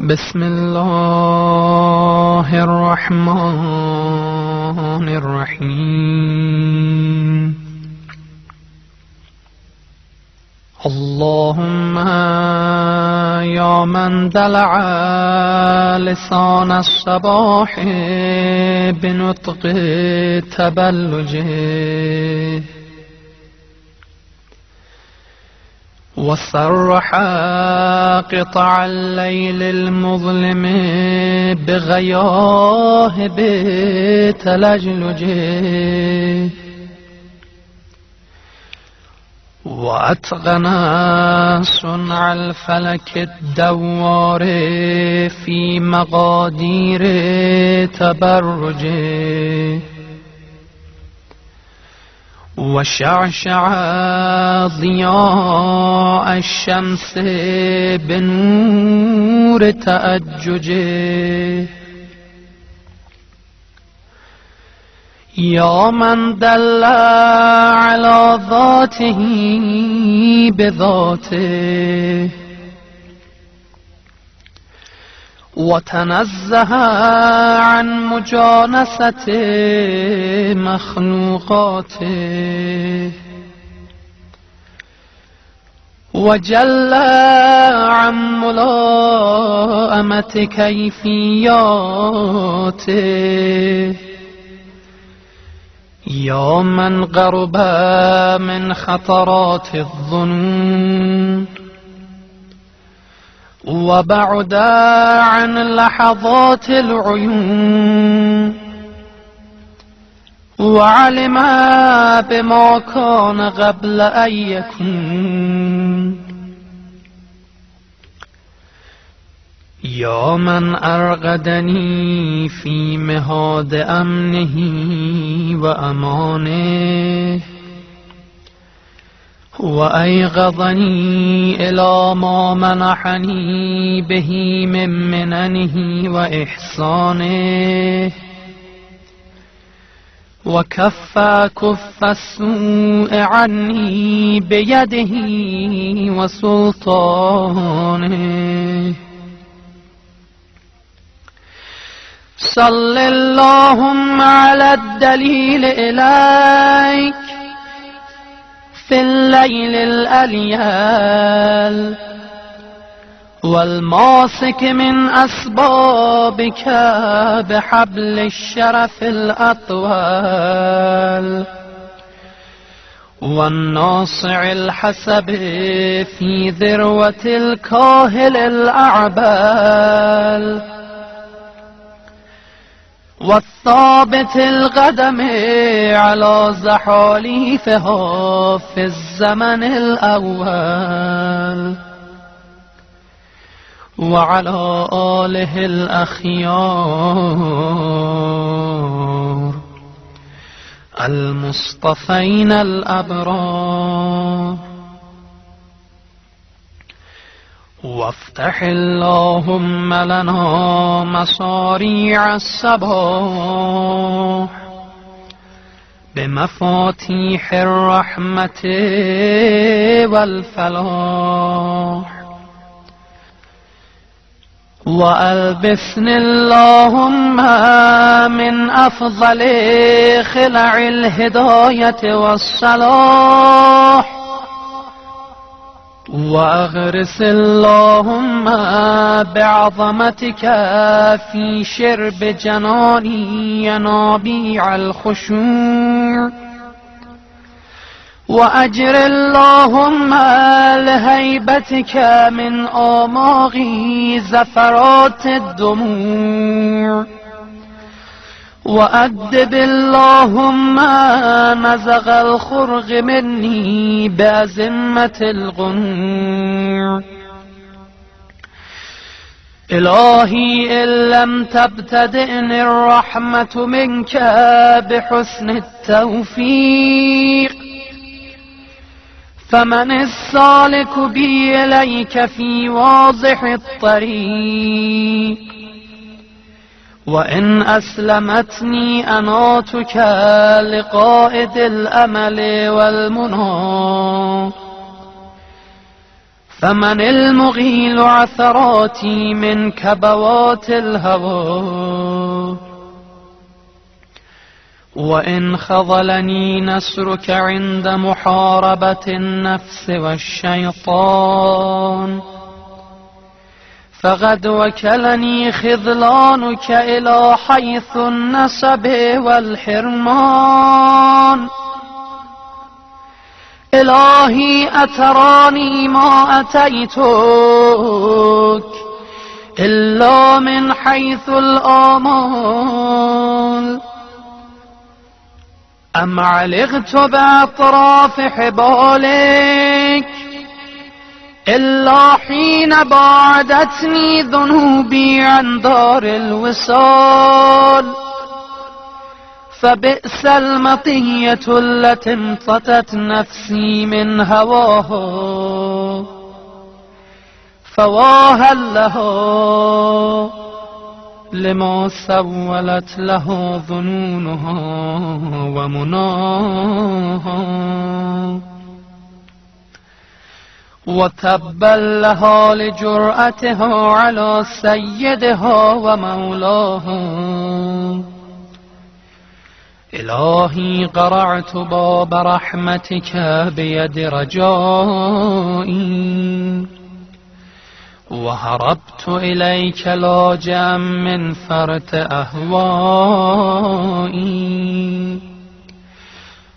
بسم الله الرحمن الرحيم. اللهم يا من دلع لسان الصباح بنطق تبلجه وصرح قطع الليل المظلم بغياهب تلجلجه وأتقن صنع الفلك الدوار في مقادير تبرجه وشعشع ضياء الشمس بنور تأججه يا من دل على ذاته بذاته وتنزه عن مجانسة مخلوقاته وجل عن ملائمة كيفياته يا من قرب من خطرات الظنون وبعد عن لحظات العيون وعلم بما كان قبل أن يكون يا من أرغدني في مهاد أمنه وأمانه وأيقظني إلى ما منحني به من مننه وإحسانه وكف السوء عني بيده وسلطانه صل اللهم على الدليل إليك في الليل الأليال والماسك من أسبابك بحبل الشرف الأطوال والناصع الحسب في ذروة الكاهل الأعبال والثابت القدم على زحاليفها في الزمن الأول وعلى آله الأخيار المصطفين الأبرار وافتح اللهم لنا مصاريع الصباح بمفاتيح الرحمة والفلاح وألبسني اللهم من أفضل خلع الهداية والصلاح وأغرس اللهم بعظمتك في شرب جناني ينابيع الخشوع وأجر اللهم لهيبتك من آماغي زفرات الدموع وأدب اللهم نزغ الخرق مني بأزمة الغنوع إلهي إن لم تبتدئني الرحمة منك بحسن التوفيق فمن السالك بي إليك في واضح الطريق وإن أسلمتني أناتك لقائد الأمل والمنى فمن المغيل عثراتي من كبوات الهوى وإن خذلني نصرك عند محاربة النفس والشيطان فقد وكلني خذلانك إلى حيث النسب والحرمان إلهي أتراني ما أتيتك إلا من حيث الآمال أم علقت بأطراف حبالك إلا حين بعدتني ذنوبي عن دار الوصال فبئس المطية التي امتطت نفسي من هواها فواها لها لما سولت له ظنونها ومناها وتبا لها لجرأتها على سيدها ومولاها إلهي قرعت باب رحمتك بيد رجائي وهربت إليك لاجئا من فرط أهوائي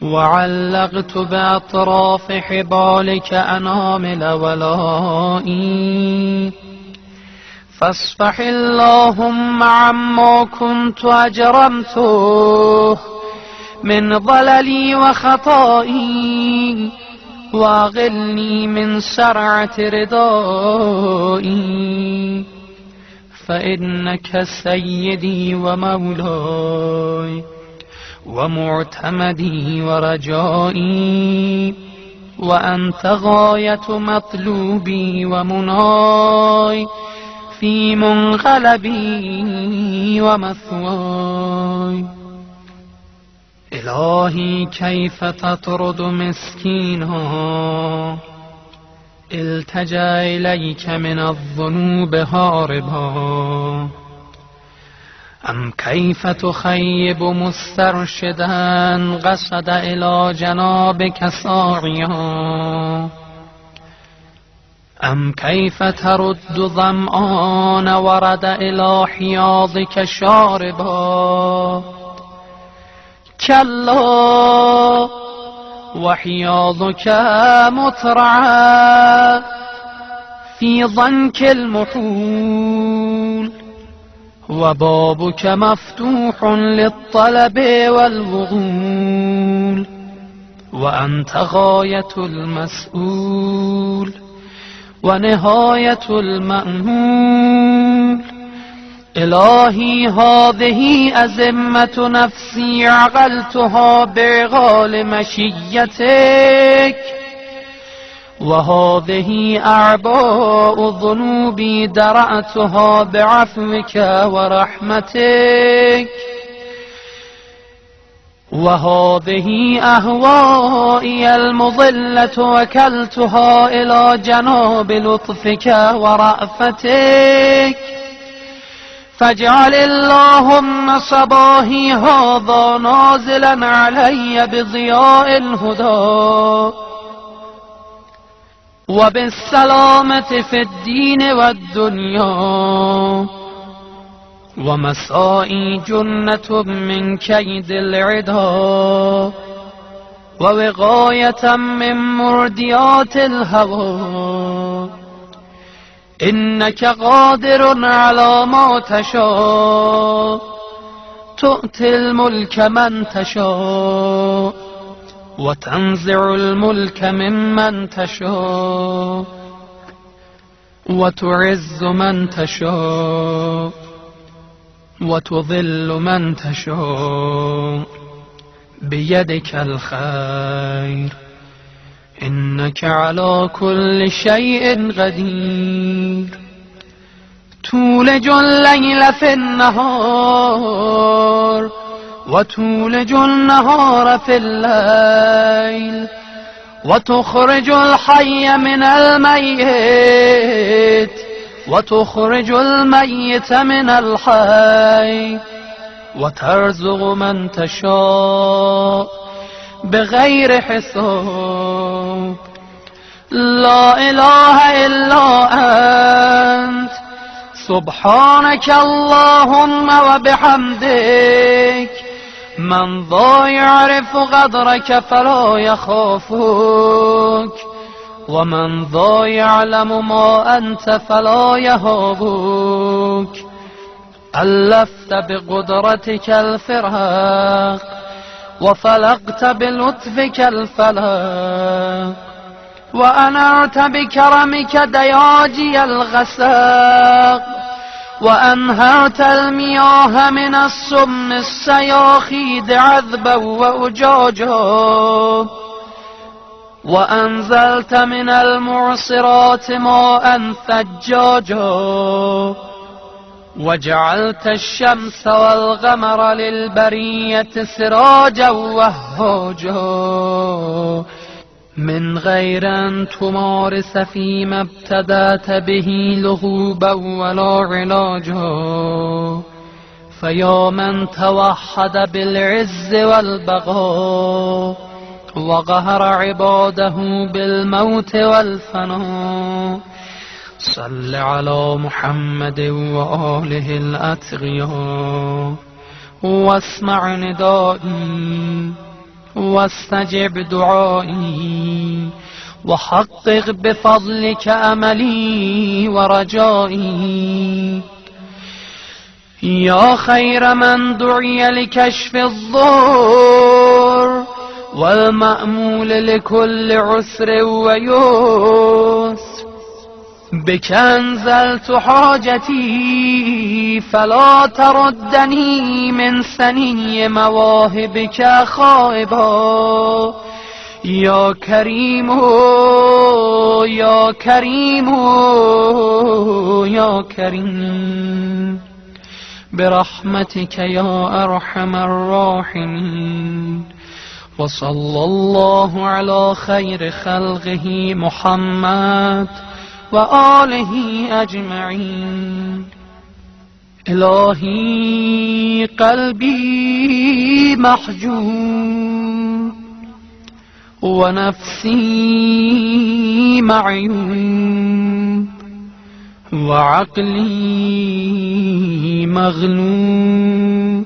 وعلقت بأطراف حبالك أنامل ولائي فاصفح اللهم عما كنت أجرمته من ضللي وخطائي واغلني من سرعة رضائي فإنك سيدي ومولاي ومعتمدي ورجائي وأنت غاية مطلوبي ومناي في منقلبي ومثواي إلهي كيف تطرد مسكينا التجا إليك من الذنوب هاربا أم كيف تخيب مسترشدا قصد إلى جنابك ساعيا أم كيف ترد ظمآن ورد إلى حياضك شاربا كلا وحياضك مترعى في ضنك المحول وبابك مفتوح للطلب والوغول وأنت غاية المسؤول ونهاية المأمول إلهي هذه أزمة نفسي عقلتها بعقال مشيتك وهذه أعباء ذنوبي درأتها بعفوك ورحمتك وهذه أهوائي المضلة وكلتها إلى جناب لطفك ورأفتك فاجعل اللهم صباحي هذا نازلا علي بضياء الهدى وبالسلامة في الدين والدنيا ومسائي جنة من كيد العدا ووقاية من مرديات الهوى إنك قادر على ما تشاء تؤتي الملك من تشاء وتنزع الملك ممن تشاء وتعز من تشاء وتذل من تشاء بيدك الخير إنك على كل شيء قدير تولج الليل في النهار وتولج النهار في الليل وتخرج الحي من الميت وتخرج الميت من الحي وترزق من تشاء بغير حساب. لا إله إلا أنت سبحانك اللهم وبحمدك. من ذا يعرف قدرك فلا يخافك، ومن ذا يعلم ما أنت فلا يهابك. ألفت بقدرتك الفراق وفلقت بلطفك الفلاق، وأنرت بكرمك دياجي الغساق، وأنهرت المياه من السم السياخيد عذبا وأجاجا، وأنزلت من المعصرات ماء ثجاجا، وجعلت الشمس والقمر للبرية سراجا وهاجا، من غير أن تمارس فيما ابتدأت به لغوبا ولا علاجا. فيا من توحد بالعز والبقاء وقهر عباده بالموت والفناء، صل على محمد وآله الأتقياء، واسمع ندائي واستجب دعائي، وحقق بفضلك أملي ورجائي. يا خير من دعي لكشف الضر والمأمول لكل عسر ويسر، بك أنزلت حاجتي فلا تردني من سني مواهبك خائبا. يا كريم يا كريم يا كريم برحمتك يا أرحم الراحمين. وصلى الله على خير خلقه محمد وآله أجمعين. إلهي قلبي محجوب ونفسي معيوب وعقلي مغلوب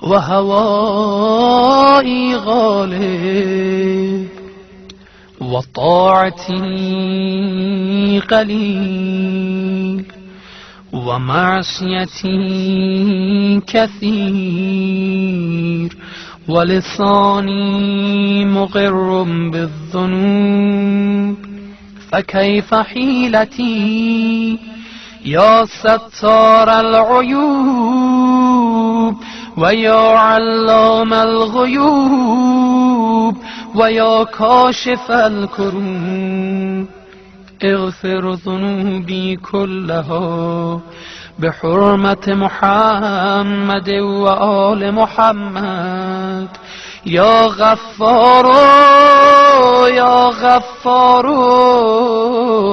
وهوائي غالب وطاعتي قليل ومعصيتي كثير ولساني مقر بالذنوب. فكيف حيلتي يا ستار العيوب ويا علام الغيوب ويا كاشف الكروب. اغفر ذنوبي كلها بحرمة محمد وآل محمد. يا غفار يا غفار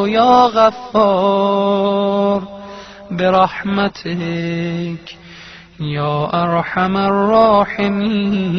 يا غفار برحمتك يا أرحم الراحمين.